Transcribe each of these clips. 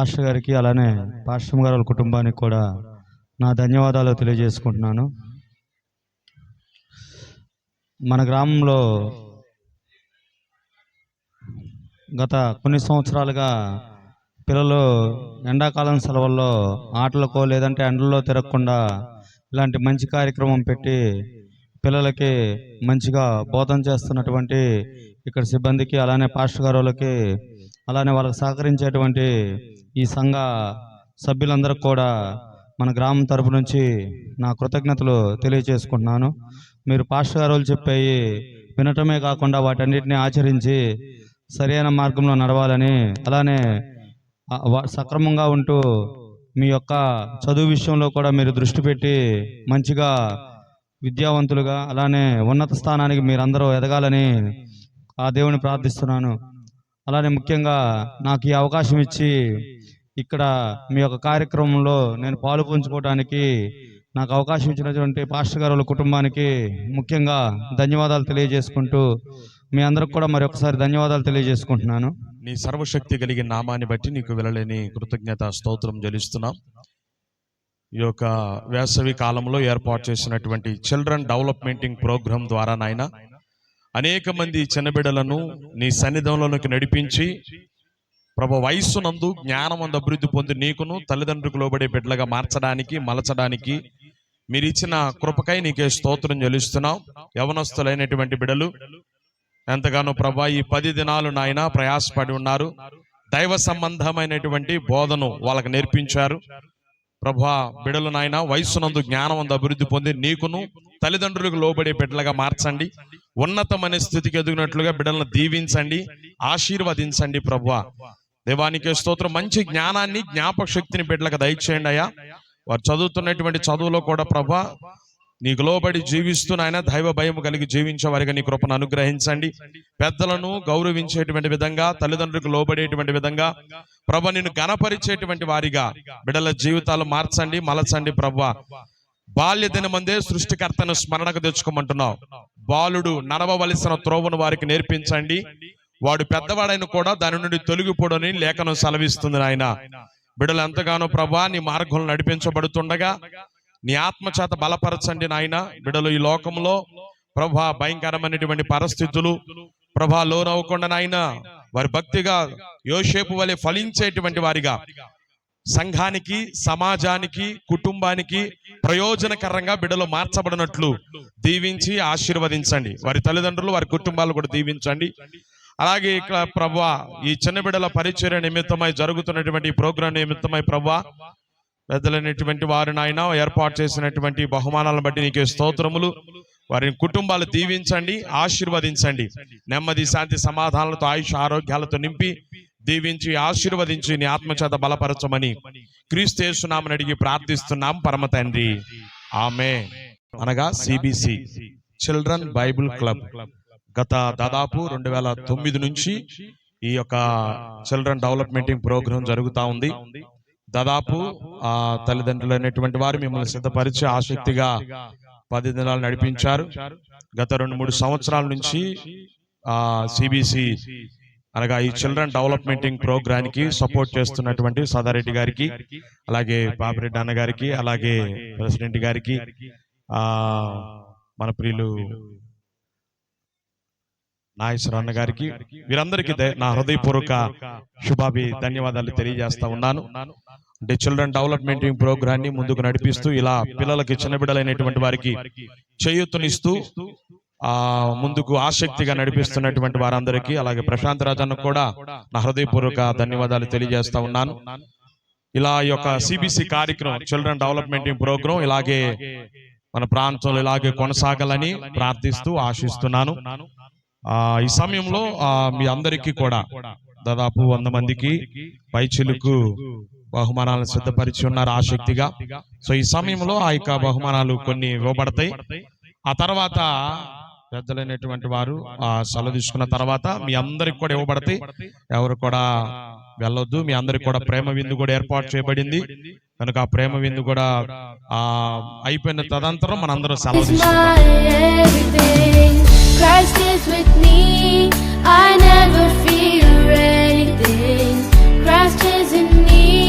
Pastor గారికి అలానే pastor గారి వాళ్ళ కుటుంబానికి కూడా నా ధన్యవాదాలు తెలియజేసుకుంటున్నాను. మన గ్రామంలో గత కొన్ని సంవత్సరాలుగా పిల్లలు ఎండాకాలం సెలవుల్లో ఆటలకో లేదంటే ఎండల్లో తిరగకుండా ఇలాంటి మంచి కార్యక్రమం పెట్టి పిల్లలకి మంచిగా బోధన చేస్తున్నటువంటి ఇక్కడ సిబ్బందికి అలానే పాస్టర్ గారు వాళ్ళకి అలానే వాళ్ళకి సహకరించేటువంటి ఈ సంఘ సభ్యులందరికీ కూడా మన గ్రామం తరపు నుంచి నా కృతజ్ఞతలు తెలియజేసుకుంటున్నాను. మీరు పాస్టర్ గారు వాళ్ళు చెప్పేవి వినటమే కాకుండా వాటన్నిటిని ఆచరించి సరైన మార్గంలో నడవాలని, అలానే సక్రమంగా ఉంటూ మీ యొక్క చదువు విషయంలో కూడా మీరు దృష్టి పెట్టి మంచిగా విద్యావంతులుగా అలానే ఉన్నత స్థానానికి మీరందరూ ఎదగాలని ఆ దేవుని ప్రార్థిస్తున్నాను. అలానే ముఖ్యంగా నాకు ఈ అవకాశం ఇచ్చి ఇక్కడ మీ యొక్క కార్యక్రమంలో నేను పాలు పంచుకోవడానికి నాకు అవకాశం ఇచ్చినటువంటి పాస్టర్ గారు వాళ్ళ కుటుంబానికి ముఖ్యంగా ధన్యవాదాలు తెలియజేసుకుంటూ మీ అందరికి కూడా మరొకసారి ధన్యవాదాలు తెలియజేసుకుంటున్నాను. నీ సర్వశక్తి కలిగిన నామాన్ని బట్టి నీకు వెళ్ళలేని కృతజ్ఞత స్తోత్రం చెల్లిస్తున్నాం. ఈ యొక్క వేసవి కాలంలో ఏర్పాటు చేసినటువంటి చిల్డ్రన్ డెవలప్మెంటింగ్ ప్రోగ్రాం ద్వారా నాయన అనేక మంది చిన్నబిడ్డలను నీ సన్నిధంలోకి నడిపించి ప్రభు వయస్సునందు జ్ఞానమందు అభివృద్ధి పొంది నీకును తల్లిదండ్రులకు లోబడే బిడ్డలుగా మార్చడానికి మలచడానికి మీరు ఇచ్చిన కృపకై నీకే స్తోత్రం చెల్లిస్తున్నాం. యవనస్తులైనటువంటి బిడ్డలు ఎంతగానో ప్రభా ఈ 10 దినాలు నాయన ప్రయాసపడి ఉన్నారు. దైవ సంబంధమైనటువంటి బోధను వాళ్ళకి నేర్పించారు ప్రభా. బిడ్డలు నాయన వయస్సునందు జ్ఞానమందు అభివృద్ధి పొంది నీకును తల్లిదండ్రులకు లోబడే బిడ్డలుగా మార్చండి. ఉన్నతమైన స్థితికి ఎదిగినట్లుగా బిడ్డలను దీవించండి, ఆశీర్వదించండి ప్రభువా. దేవానికి స్తోత్రం. మంచి జ్ఞానాన్ని జ్ఞాపక శక్తిని బిడ్డలకు దయచేయండి అయ్యా. వారు చదువుతున్నటువంటి చదువులో కూడా ప్రభా నీకు లోబడి జీవిస్తూ నాయన దైవ భయం కలిగి జీవించే వారిగా నీ కృపను అనుగ్రహించండి. పెద్దలను గౌరవించేటువంటి విధంగా, తల్లిదండ్రులకు లోబడేటువంటి విధంగా ప్రభా నిన్ను గణపరిచేటువంటి వారిగా బిడ్డల జీవితాలు మార్చండి, మలచండి ప్రభువా. బాల్య దినమందే సృష్టికర్తను స్మరణకు తెచ్చుకోమంటున్నావు. బాలుడు నడవవలసిన త్రోవను వారికి నేర్పించండి, వాడు పెద్దవాడైన కూడా దాని నుండి తొలగిపోడని లేఖనం సెలవిస్తుంది నాయన. బిడ్డలు ఎంతగానో ప్రభా నీ మార్గంలో నడిపించబడుతుండగా నీ ఆత్మచేత బలపరచండి నాయన. బిడ్డలు ఈ లోకంలో ప్రభా భయంకరమైనటువంటి పరిస్థితులు ప్రభా లోనవ్వకుండా నాయన వారి భక్తిగా యోసేపు వలె ఫలించేటువంటి వారిగా సంఘానికి, సమాజానికి, కుటుంబానికి ప్రయోజనకరంగా బిడ్డలు మార్చబడినట్లు దీవించి ఆశీర్వదించండి. వారి తల్లిదండ్రులు, వారి కుటుంబాలు కూడా దీవించండి. అలాగే ఇక్కడ ప్రభువా ఈ చిన్న బిడ్డల పరిచర్య నిమిత్తమై జరుగుతున్నటువంటి ఈ ప్రోగ్రాం నిమిత్తమై ప్రభువా పెద్దలైనటువంటి వారు నాయన ఏర్పాటు చేసినటువంటి బహుమానాలను బట్టి నీకే స్తోత్రములు. వారి కుటుంబాలు దీవించండి, ఆశీర్వదించండి. నెమ్మది, శాంతి, సమాధానాలతో, ఆయుష్, ఆరోగ్యాలతో నింపి దీవించి ఆశీర్వదించి నీ ఆత్మచేత బలపరచమని క్రీస్తు యేసు నామమున అడిగి ప్రార్థిస్తున్నాం పరమ తండ్రి, ఆమేన్. అనగా సిబిసి చిల్డ్రన్ బైబిల్ క్లబ్ గత దాదాపు 2009 నుంచి ఈ యొక్క చిల్డ్రన్ డెవలప్మెంటింగ్ ప్రోగ్రాం జరుగుతూ ఉంది. దాదాపు తల్లిదండ్రులు అనేటువంటి వారు మిమ్మల్ని సిద్ధపరిచి ఆసక్తిగా 10 దినాలు నడిపించారు. గత 2-3 సంవత్సరాల నుంచి సిబిసి అనగా ఈ చిల్డ్రన్ డెవలప్మెంటింగ్ ప్రోగ్రాంకి సపోర్ట్ చేస్తున్నటువంటి సదారెడ్డి గారికి, అలాగే బాబిరెడ్డి అన్న గారికి, అలాగే ప్రెసిడెంట్ గారికి, మన ప్రియులు నాగేశ్వర అన్న గారికి, వీరందరికీ నా హృదయపూర్వక శుభాభి ధన్యవాదాలు తెలియజేస్తా ఉన్నాను. అంటే చిల్డ్రన్ డెవలప్మెంటింగ్ ప్రోగ్రాన్ని ముందుకు నడిపిస్తూ ఇలా పిల్లలకి, చిన్న బిడ్డలైనటువంటి వారికి చేయూతనిస్తూ ముందుకు ఆసక్తిగా నడిపిస్తున్నటువంటి వారందరికీ, అలాగే ప్రశాంత్ రాజన్న కూడా నా హృదయపూర్వక ధన్యవాదాలు తెలియజేస్తా ఉన్నాను. ఇలా ఈ యొక్క సిబిసి కార్యక్రమం చిల్డ్రన్ డెవలప్మెంటింగ్ ప్రోగ్రాం ఇలాగే మన ప్రాంతంలో ఇలాగే కొనసాగాలని ప్రార్థిస్తూ ఆశిస్తున్నాను. ఈ సమయంలో మీ అందరికీ కూడా దాదాపు 100 మందికి పైచిలుకు బహుమానాలను సిద్ధపరిచి ఉన్నారు ఆసక్తిగా. సో ఈ సమయంలో ఆ యొక్క బహుమానాలు కొన్ని ఇవ్వబడతాయి. ఆ తర్వాత పెద్దలైనటువంటి వారు సెలవు తీసుకున్న తర్వాత మీ అందరికి కూడా ఇవ్వబడతాయి. ఎవరు కూడా వెళ్ళొద్దు. మీ అందరికి కూడా ప్రేమ విందు కూడా ఏర్పాటు చేయబడింది కనుక ఆ ప్రేమ విందు కూడా అయిపోయిన తదనంతరం మనందరం సెలవు తీసుకుంటాం. I never fear anything. Christ is in me.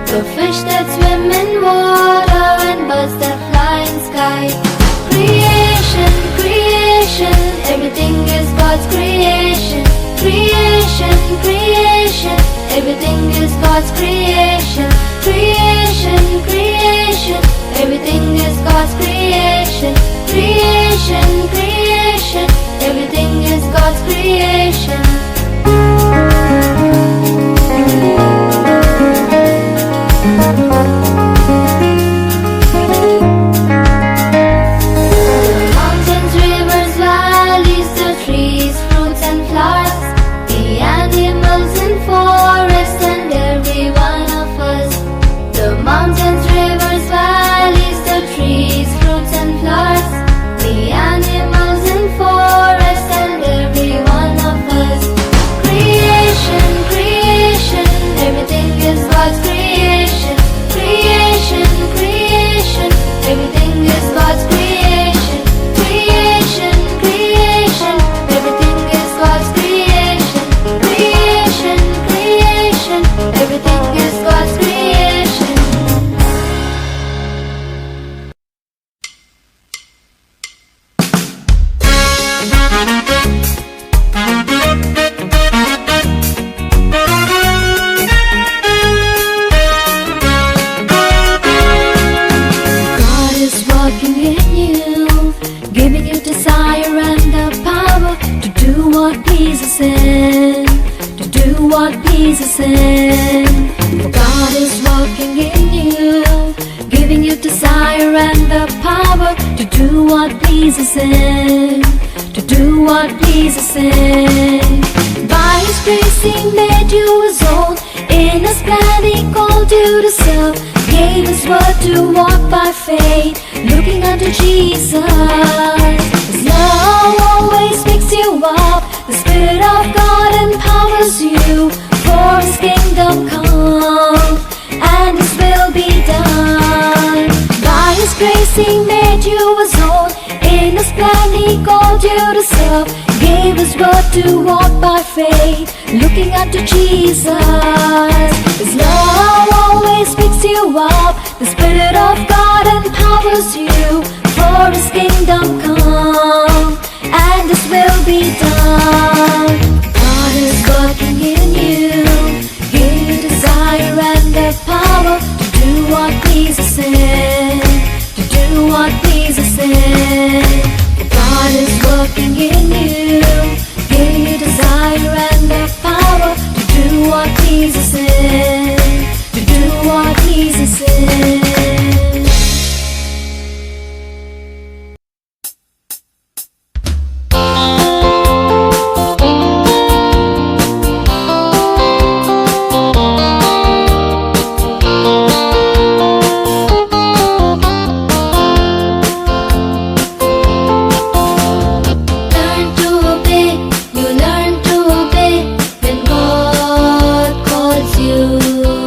the fish that swim in water and birds that fly in sky. Creation, creation, everything is God's creation. Creation, creation, everything is God's creation. Creation, creation, everything is God's creation. Creation, creation, everything is God's creation. Mountains, rivers, valleys, the trees, fruits and flowers, the animals in forests and every one of us. The mountains, rivers, valleys, the trees, fruits and flowers, the animals in forests and every one of us. Creation, creation, everything is God's creation. Creation, creation, everything is God's creation. Creation, creation, everything is God's creation. Creation, creation, everything is God's creation. God is working in you, giving you desire and the power to do what pleases Him, to do what pleases Him. For God is working in you, giving you desire and the power to do what pleases Him, to do what pleases Him. By His grace He made you His own, in His plan He called you to serve, gave His word to walk by faith, looking unto Jesus. His love always picks you up, the Spirit of God empowers you, for His kingdom come, and His will be done. By His grace He made you His own, in His plan He called you to serve, gave His word to walk by faith, looking unto Jesus. His love always picks you up, the Spirit of God empowers you, for His kingdom come, and His will be done. God is working in you, giving you desire and the power to do what pleases Him, to do what pleases Him. For God is working in you, giving you desire and the power to do what pleases Him, to do what pleases Him. Learn to obey, you learn to obey when God calls you.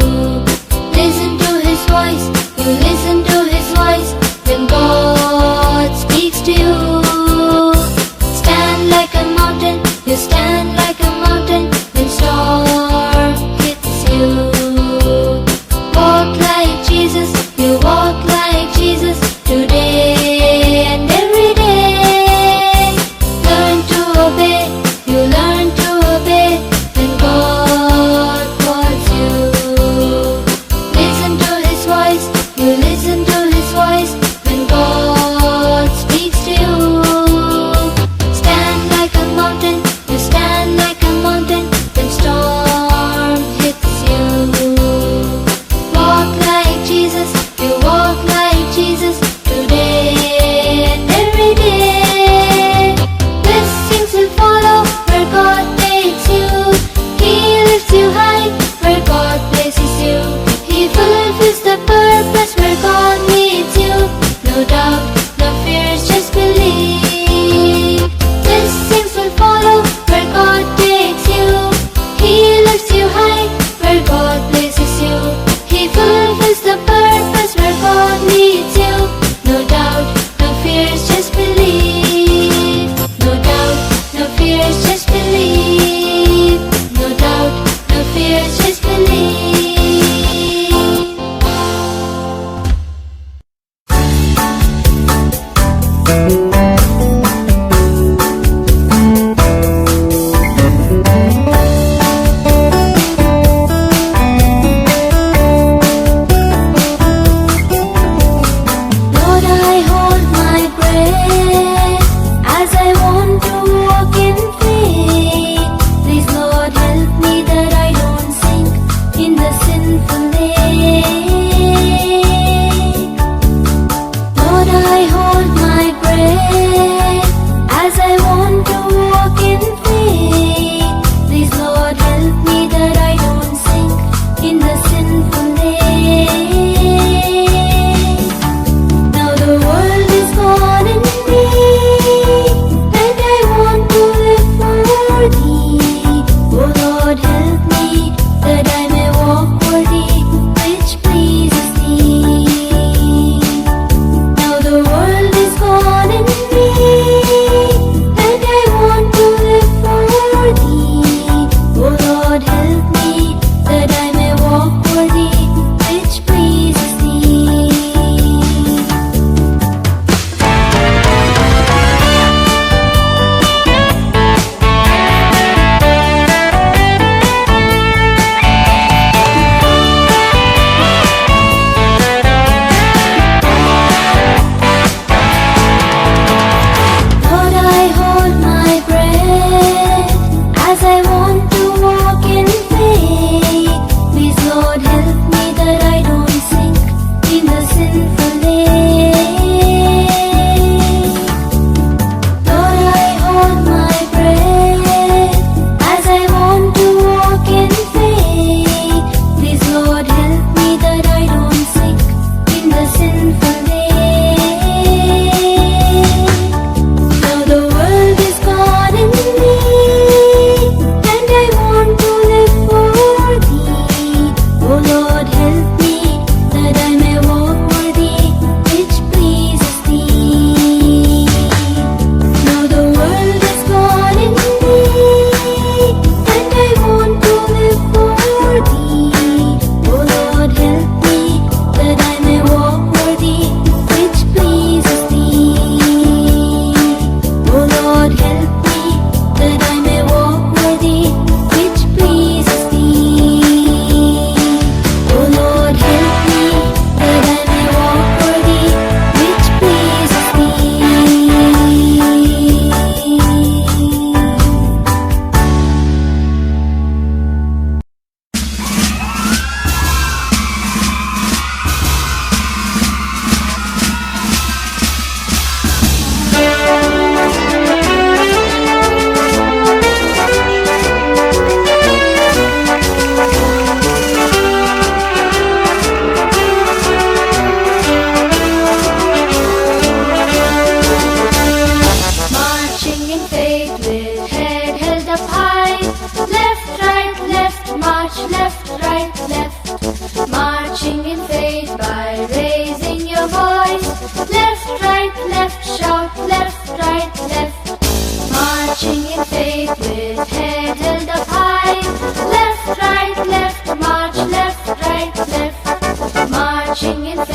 right, left, marching in